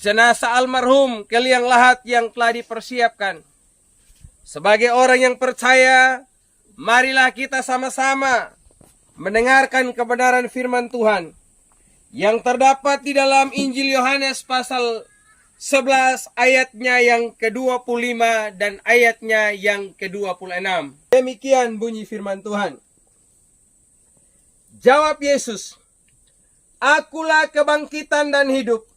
jenazah almarhum ke liang lahat yang telah dipersiapkan. Sebagai orang yang percaya, marilah kita sama-sama mendengarkan kebenaran firman Tuhan yang terdapat di dalam Injil Yohanes pasal 11 ayatnya yang ke-25 dan ayatnya yang ke-26. Demikian bunyi firman Tuhan. Jawab Yesus, "Akulah kebangkitan dan hidup.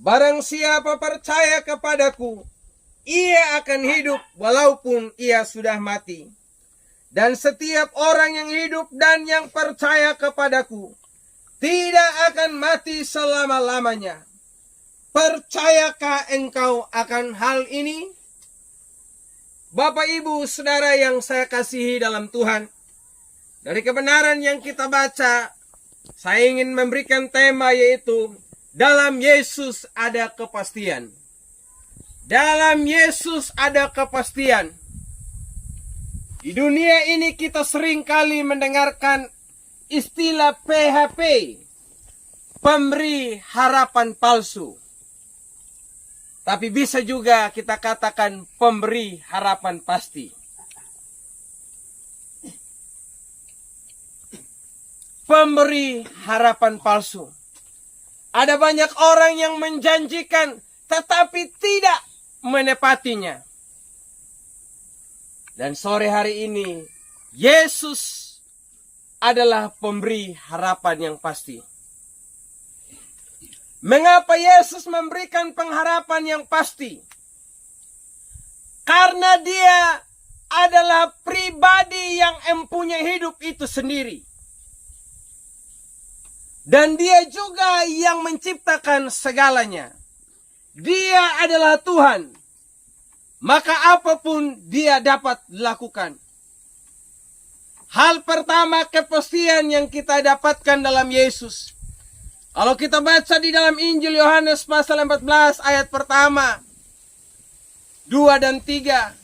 Barang siapa percaya kepadaku, ia akan hidup walaupun ia sudah mati. Dan setiap orang yang hidup dan yang percaya kepadaku tidak akan mati selama-lamanya. Percayakah engkau akan hal ini?" Bapak, Ibu, Saudara yang saya kasihi dalam Tuhan, dari kebenaran yang kita baca, saya ingin memberikan tema yaitu dalam Yesus ada kepastian. Dalam Yesus ada kepastian. Di dunia ini kita sering kali mendengarkan istilah PHP, pemberi harapan palsu. Tapi bisa juga kita katakan pemberi harapan pasti. Pemberi harapan palsu. Ada banyak orang yang menjanjikan tetapi tidak menepatinya. Dan sore hari ini, Yesus adalah pemberi harapan yang pasti. Mengapa Yesus memberikan pengharapan yang pasti? Karena dia adalah pribadi yang mempunyai hidup itu sendiri. Dan dia juga yang menciptakan segalanya. Dia adalah Tuhan. Maka apapun dia dapat lakukan. Hal pertama kepastian yang kita dapatkan dalam Yesus. Kalau kita baca di dalam Injil Yohanes pasal 14 ayat pertama, 2 dan 3.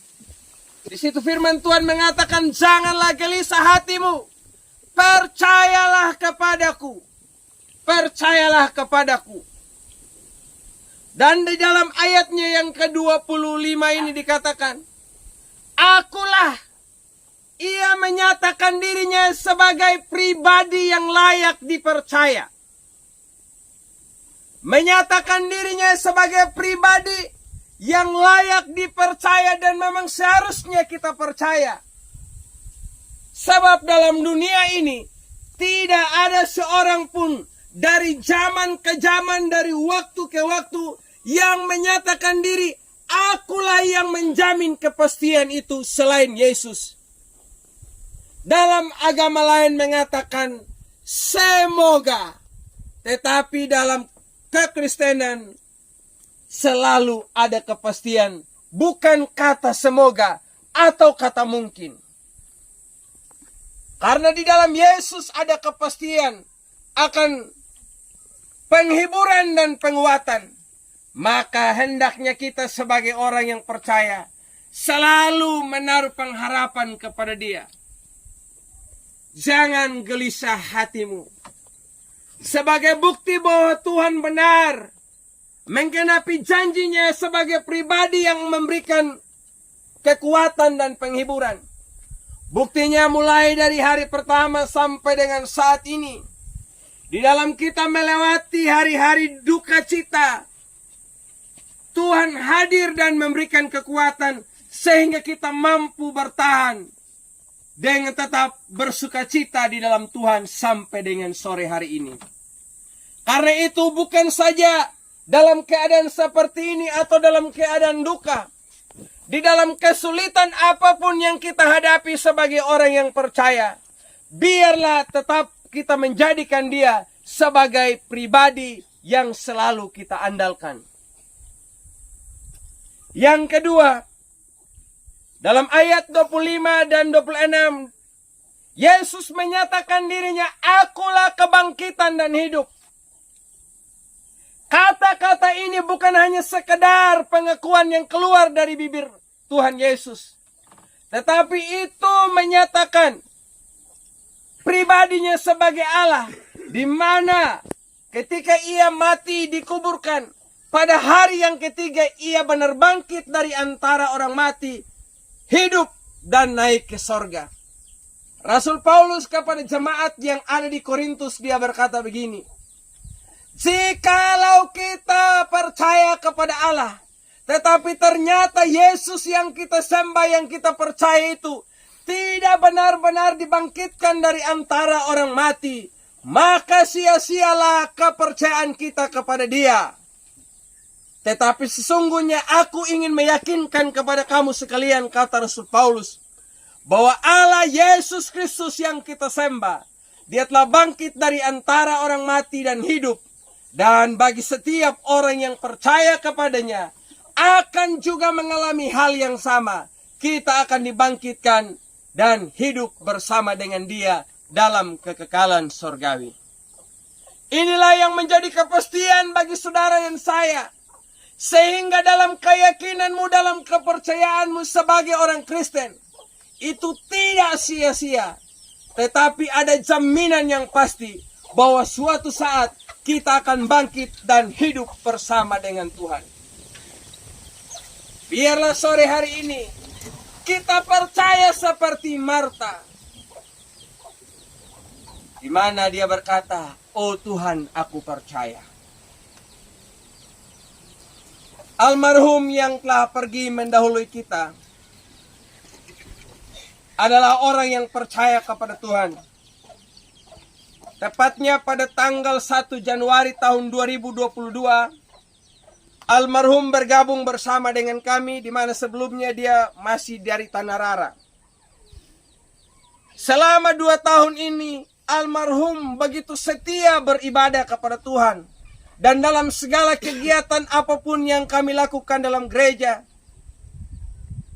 Di situ firman Tuhan mengatakan, "Janganlah gelisah hatimu. Percayalah kepadaku. Percayalah kepadaku." Dan di dalam ayatnya yang ke-25 ini dikatakan, "Akulah." Ia menyatakan dirinya sebagai pribadi yang layak dipercaya. Menyatakan dirinya sebagai pribadi yang layak dipercaya dan memang seharusnya kita percaya. Sebab dalam dunia ini tidak ada seorang pun dari zaman ke zaman, dari waktu ke waktu yang menyatakan diri, "Akulah yang menjamin kepastian itu" selain Yesus. Dalam agama lain mengatakan semoga, tetapi dalam kekristenan selalu ada kepastian, bukan kata semoga atau kata mungkin. Karena di dalam Yesus ada kepastian akan penghiburan dan penguatan, maka hendaknya kita sebagai orang yang percaya selalu menaruh pengharapan kepada Dia. Jangan gelisah hatimu. Sebagai bukti bahwa Tuhan benar menggenapi janjinya sebagai pribadi yang memberikan kekuatan dan penghiburan. Buktinya mulai dari hari pertama sampai dengan saat ini. Di dalam kita melewati hari-hari duka cita, Tuhan hadir dan memberikan kekuatan sehingga kita mampu bertahan dengan tetap bersuka cita di dalam Tuhan sampai dengan sore hari ini. Karena itu bukan saja dalam keadaan seperti ini atau dalam keadaan duka, di dalam kesulitan apapun yang kita hadapi sebagai orang yang percaya, biarlah tetap kita menjadikan Dia sebagai pribadi yang selalu kita andalkan. Yang kedua, dalam ayat 25 dan 26, Yesus menyatakan dirinya, "Akulah kebangkitan dan hidup." Kata-kata ini bukan hanya sekedar pengakuan yang keluar dari bibir Tuhan Yesus, tetapi itu menyatakan pribadinya sebagai Allah, di mana ketika Ia mati dikuburkan, pada hari yang ketiga ia benar bangkit dari antara orang mati, hidup dan naik ke sorga. Rasul Paulus kepada jemaat yang ada di Korintus dia berkata begini, jikalau kita percaya kepada Allah, tetapi ternyata Yesus yang kita sembah, yang kita percaya itu tidak benar-benar dibangkitkan dari antara orang mati, maka sia-sialah kepercayaan kita kepada Dia. Tetapi sesungguhnya aku ingin meyakinkan kepada kamu sekalian, kata Rasul Paulus, bahwa Allah Yesus Kristus yang kita sembah, Dia telah bangkit dari antara orang mati dan hidup. Dan bagi setiap orang yang percaya kepadanya, akan juga mengalami hal yang sama. Kita akan dibangkitkan dan hidup bersama dengan Dia dalam kekekalan surgawi. Inilah yang menjadi kepastian bagi saudara dan saya. Sehingga dalam keyakinanmu, dalam kepercayaanmu sebagai orang Kristen, itu tidak sia-sia. Tetapi ada jaminan yang pasti bahwa suatu saat kita akan bangkit dan hidup bersama dengan Tuhan. Biarlah sore hari ini kita percaya seperti Marta, di mana dia berkata, oh Tuhan, aku percaya. Almarhum yang telah pergi mendahului kita adalah orang yang percaya kepada Tuhan. Tepatnya pada tanggal 1 Januari tahun 2022, almarhum bergabung bersama dengan kami, di mana sebelumnya dia masih dari Tanarara. Selama 2 tahun ini, almarhum begitu setia beribadah kepada Tuhan. Dan dalam segala kegiatan apapun yang kami lakukan dalam gereja,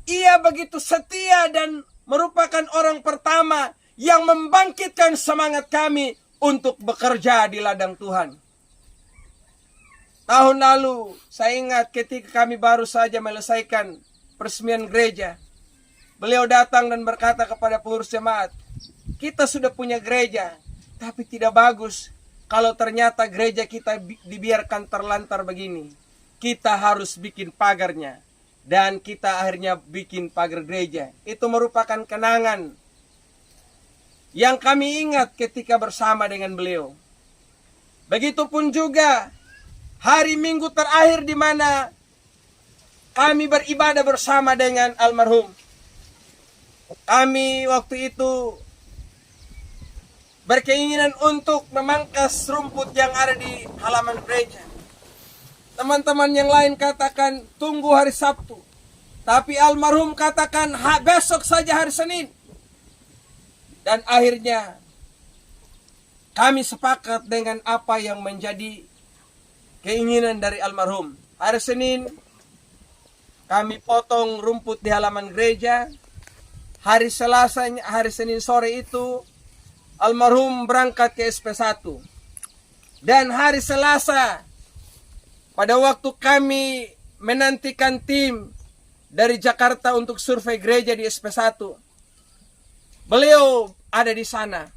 ia begitu setia dan merupakan orang pertama yang membangkitkan semangat kami untuk bekerja di ladang Tuhan. Tahun lalu, saya ingat ketika kami baru saja menyelesaikan peresmian gereja, beliau datang dan berkata kepada pengurus jemaat, kita sudah punya gereja, tapi tidak bagus kalau ternyata gereja kita dibiarkan terlantar begini. Kita harus bikin pagarnya. Dan kita akhirnya bikin pagar gereja. Itu merupakan kenangan yang kami ingat ketika bersama dengan beliau. Begitupun juga hari Minggu terakhir di mana kami beribadah bersama dengan almarhum. Kami waktu itu berkeinginan untuk memangkas rumput yang ada di halaman gereja. Teman-teman yang lain katakan tunggu hari Sabtu. Tapi almarhum katakan besok saja hari Senin. Dan akhirnya kami sepakat dengan apa yang menjadi keinginan dari almarhum. Hari Senin kami potong rumput di halaman gereja. Hari Selasa, hari Senin sore itu almarhum berangkat ke SP1. Dan hari Selasa, pada waktu kami menantikan tim dari Jakarta untuk survei gereja di SP1, beliau ada di sana.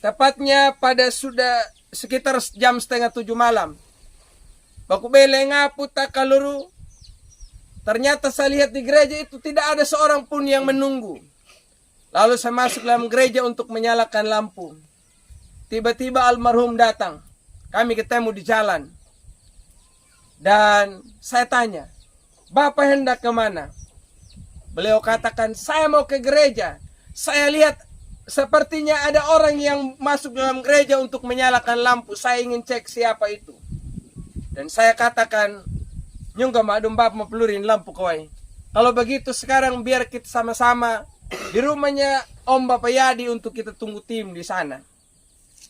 Tepatnya pada sudah sekitar jam 6:30 malam. Baku bele ngapu tak kaluru. Ternyata saya lihat di gereja itu tidak ada seorang pun yang menunggu. Lalu saya masuk dalam gereja untuk menyalakan lampu. Tiba-tiba almarhum datang. Kami ketemu di jalan. Dan saya tanya, Bapak hendak kemana? Beliau katakan, saya mau ke gereja. Saya lihat sepertinya ada orang yang masuk dalam gereja untuk menyalakan lampu. Saya ingin cek siapa itu. Dan saya katakan, nyungga madum Bapak mau pelurin lampu kawai. Kalau begitu sekarang biar kita sama-sama di rumahnya Om Bapak Yadi untuk kita tunggu tim di sana.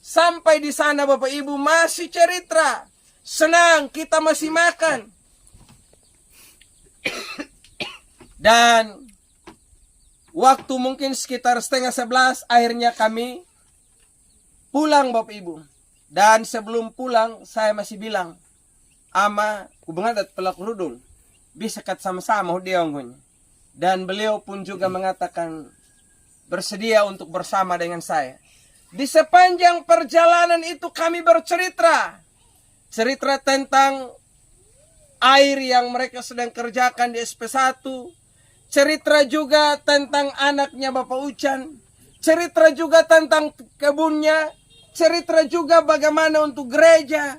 Sampai di sana Bapak Ibu masih cerita. Senang, kita masih makan. Dan waktu mungkin sekitar 10:30 akhirnya kami pulang Bapak Ibu. Dan sebelum pulang saya masih bilang, Ama, hubungan dat pelaku rudung. Bisa kat sama-sama dia onggonya. Dan beliau pun juga mengatakan bersedia untuk bersama dengan saya. Di sepanjang perjalanan itu kami bercerita. Cerita tentang air yang mereka sedang kerjakan di SP1. Cerita juga tentang anaknya Bapak Ucan. Cerita juga tentang kebunnya. Cerita juga bagaimana untuk gereja.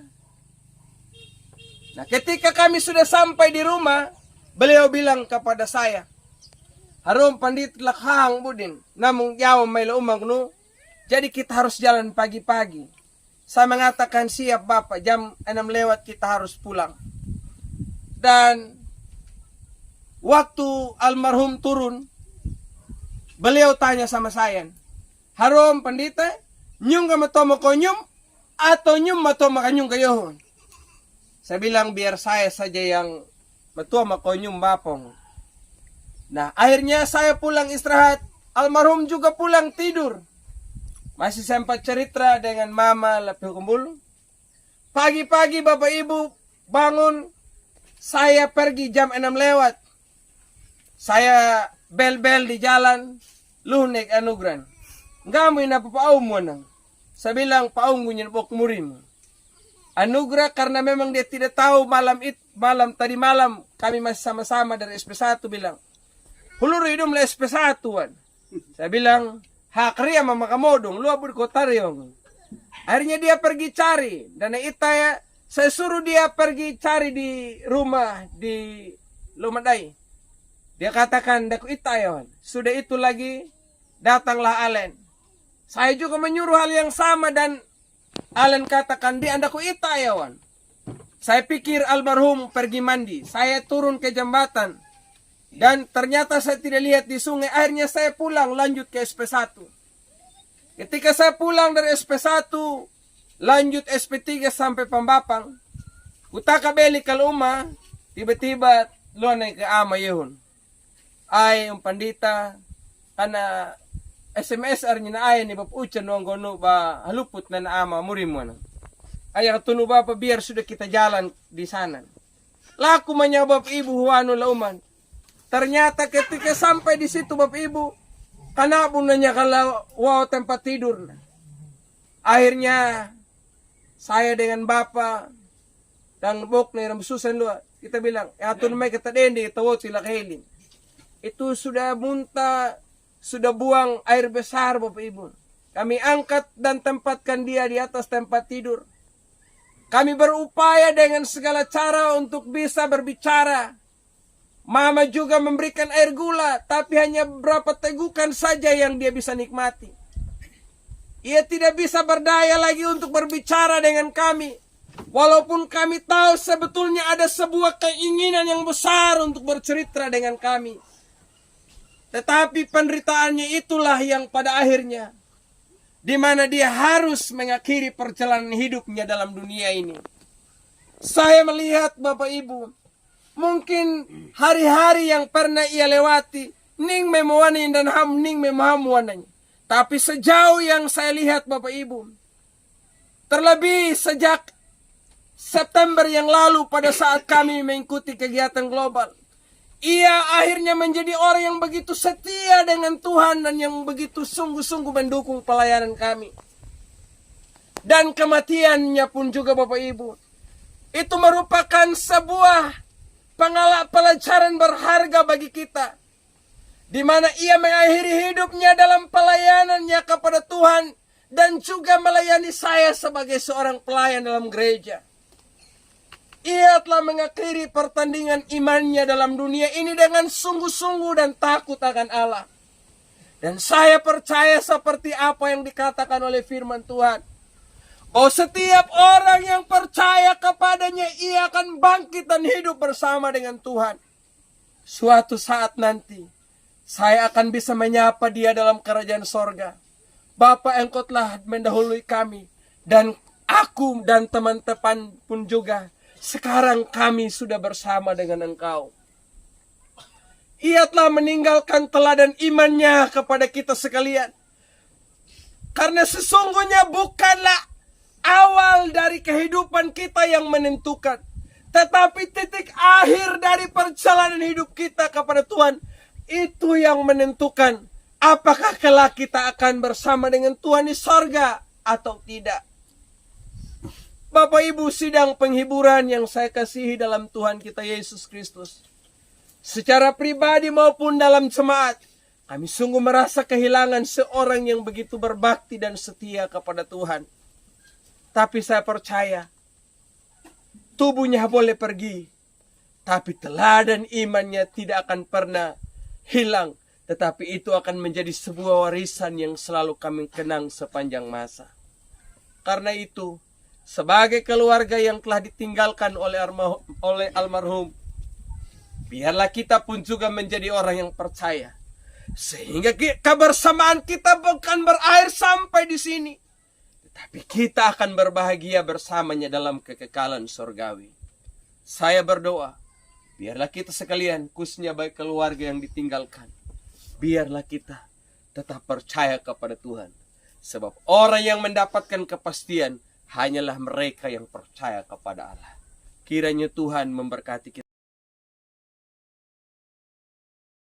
Nah, ketika kami sudah sampai di rumah, beliau bilang kepada saya, "Harum pandit lakhang budin, namun yaw may umang nu. Jadi kita harus jalan pagi-pagi." Saya mengatakan, "Siap Bapak, jam 6 lewat kita harus pulang." Dan waktu almarhum turun, beliau tanya sama saya, "Harum pandita, nyung kama tomo konyum atau nyum matoma kanyung kayohon?" Saya bilang, "Biar saya saja yang matoma konyum bapong." Nah, akhirnya saya pulang istirahat. Almarhum juga pulang tidur. Masih sempat cerita dengan mama lebih kumpul. Pagi-pagi Bapak Ibu bangun. Saya pergi jam 6 lewat. Saya bel-bel di jalan. Luhnek anugran. Ngamu ina papaum mo nang. Saya bilang, "Paum ngunyan bok murim." Anugerah karena memang dia tidak tahu tadi malam kami masih sama-sama dari SP1 bilang, "Hulur hidung le SP1 wan." Saya bilang, "Hakria mama kamodong, lu abud kotariong." Akhirnya dia pergi cari, dan saya suruh dia pergi cari di rumah di Lumadai. Dia katakan, "Daku itayon." Sudah itu lagi datanglah Alen. Saya juga menyuruh hal yang sama dan Alen katakan, "Di andaku itayon." Saya pikir almarhum pergi mandi. Saya turun ke jembatan. Dan ternyata saya tidak lihat di sungai. Akhirnya saya pulang lanjut ke SP1. Ketika saya pulang dari SP1, lanjut SP3 sampai Pambapang, utaka beli ke rumah, tiba-tiba luanay ke ama yun. Ay, pandita, karena SMS arnya na ay ni Bapak Ucan nuang gono ba haluput na naama murim mo na. Ay, katuno ba pa biar sudah kita jalan di sana. Laku manya Bapak Ibu huwano lauman. Ternyata ketika sampai di situ Bapak Ibu, kanabong na niya kalau wow tempat tidur na. Akhirnya saya dengan Bapak dan bok na ramsusan luar, kita bilang, "Ato na may katadendi, tawot sila kahiling." Itu sudah muntah, sudah buang air besar Bapak Ibu. Kami angkat dan tempatkan dia di atas tempat tidur. Kami berupaya dengan segala cara untuk bisa berbicara. Mama juga memberikan air gula, tapi hanya beberapa tegukan saja yang dia bisa nikmati. Ia tidak bisa berdaya lagi untuk berbicara dengan kami. Walaupun kami tahu sebetulnya ada sebuah keinginan yang besar untuk bercerita dengan kami. Tetapi penderitaannya itulah yang pada akhirnya, di mana dia harus mengakhiri perjalanan hidupnya dalam dunia ini. Saya melihat Bapak Ibu, mungkin hari-hari yang pernah ia lewati, ning memowanin dan ning memahamuananya. Tapi sejauh yang saya lihat Bapak Ibu, terlebih sejak September yang lalu pada saat kami mengikuti kegiatan global, ia akhirnya menjadi orang yang begitu setia dengan Tuhan dan yang begitu sungguh-sungguh mendukung pelayanan kami. Dan kematiannya pun juga Bapak Ibu, itu merupakan sebuah pelajaran berharga bagi kita, di mana ia mengakhiri hidupnya dalam pelayanannya kepada Tuhan dan juga melayani saya sebagai seorang pelayan dalam gereja. Ia telah mengakhiri pertandingan imannya dalam dunia ini dengan sungguh-sungguh dan takut akan Allah. Dan saya percaya seperti apa yang dikatakan oleh firman Tuhan. Oh, setiap orang yang percaya kepadanya, ia akan bangkit dan hidup bersama dengan Tuhan. Suatu saat nanti, saya akan bisa menyapa dia dalam kerajaan sorga. Bapa, Engkau telah mendahului kami. Dan aku dan teman-teman pun juga, sekarang kami sudah bersama dengan Engkau. Ia telah meninggalkan teladan imannya kepada kita sekalian. Karena sesungguhnya bukanlah awal dari kehidupan kita yang menentukan, tetapi titik akhir dari perjalanan hidup kita kepada Tuhan, itu yang menentukan apakah kelak kita akan bersama dengan Tuhan di sorga atau tidak. Bapak Ibu sidang penghiburan yang saya kasihi dalam Tuhan kita Yesus Kristus, secara pribadi maupun dalam jemaat, kami sungguh merasa kehilangan seorang yang begitu berbakti dan setia kepada Tuhan. Tapi saya percaya, tubuhnya boleh pergi, tapi teladan imannya tidak akan pernah hilang. Tetapi itu akan menjadi sebuah warisan yang selalu kami kenang sepanjang masa. Karena itu, sebagai keluarga yang telah ditinggalkan oleh almarhum, biarlah kita pun juga menjadi orang yang percaya. Sehingga kebersamaan kita bukan berakhir sampai di sini, tetapi kita akan berbahagia bersamanya dalam kekekalan surgawi. Saya berdoa, biarlah kita sekalian, khususnya baik keluarga yang ditinggalkan, biarlah kita tetap percaya kepada Tuhan. Sebab orang yang mendapatkan kepastian hanyalah mereka yang percaya kepada Allah. Kiranya Tuhan memberkati kita.